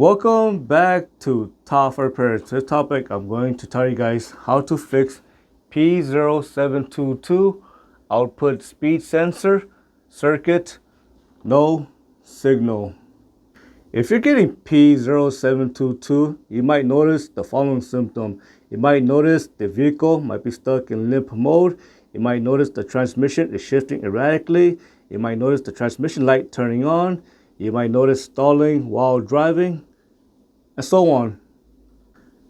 Welcome back to Top Repairs. This topic I'm going to tell you guys how to fix P0722 output speed sensor circuit no signal. If you're getting P0722, you might notice the following symptom. You might notice the vehicle might be stuck in limp mode. You might notice the transmission is shifting erratically. You might notice the transmission light turning on. You might notice stalling while driving, and so on.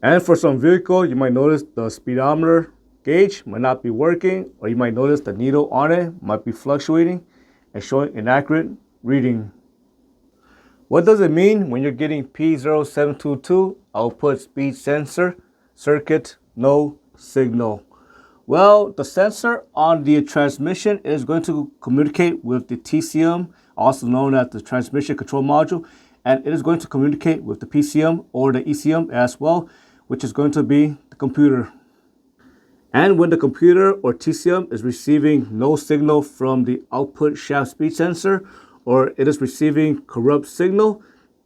And for some vehicle, you might notice the speedometer gauge might not be working, or you might notice the needle on it might be fluctuating and showing inaccurate reading. What does it mean when you're getting P0722 output speed sensor circuit no signal? Well, the sensor on the transmission is going to communicate with the TCM, also known as the transmission control module, and it is going to communicate with the PCM or the ECM as well, which is going to be the computer. And when the computer or TCM is receiving no signal from the output shaft speed sensor, or it is receiving corrupt signal,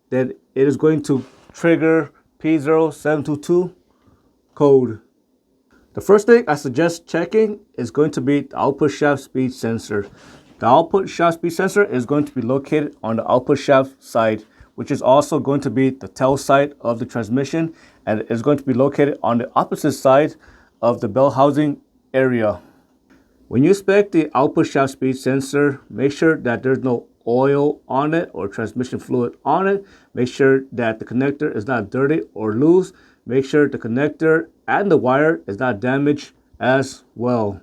then it is going to trigger P0722 code. The first thing I suggest checking is going to be the output shaft speed sensor. The output shaft speed sensor is going to be located on the output shaft side, which is also going to be the tail side of the transmission, and it is going to be located on the opposite side of the bell housing area. When you inspect the output shaft speed sensor, make sure that there's no oil on it or transmission fluid on it. Make sure that the connector is not dirty or loose. Make sure the connector and the wire is not damaged as well.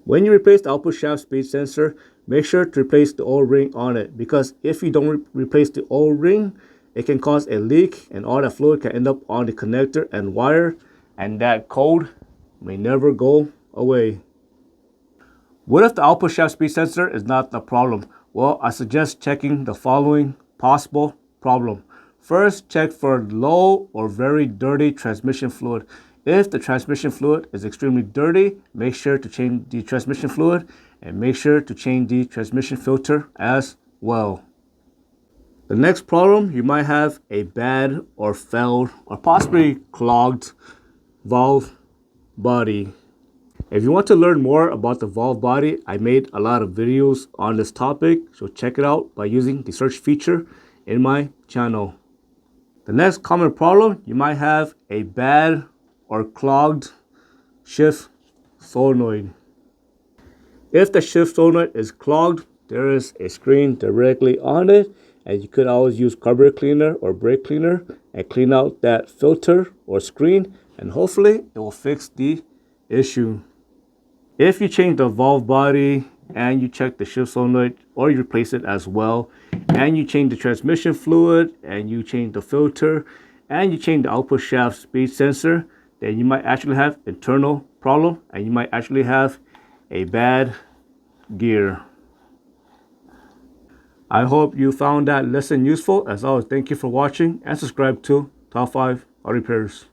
When you replace the output shaft speed sensor, make sure to replace the oil ring on it, because if you don't replace the oil ring, it can cause a leak and all that fluid can end up on the connector and wire, and that code may never go away. What if the output shaft speed sensor is not the problem? Well, I suggest checking the following possible problem. First, check for low or very dirty transmission fluid. If the transmission fluid is extremely dirty, make sure to change the transmission fluid and make sure to change the transmission filter as well. The next problem, you might have a bad or failed or possibly clogged valve body. If you want to learn more about the valve body, I made a lot of videos on this topic, so check it out by using the search feature in my channel. The next common problem, you might have a bad or clogged shift solenoid. If the shift solenoid is clogged, there is a screen directly on it, and you could always use carburetor cleaner or brake cleaner and clean out that filter or screen, and hopefully it will fix the issue. If you change the valve body and you check the shift solenoid, or you replace it as well, and you change the transmission fluid and you change the filter and you change the output shaft speed sensor, then you might actually have internal problem and you might actually have a bad gear. I hope you found that lesson useful. As always, thank you for watching and subscribe to Top 5 Auto Repairs.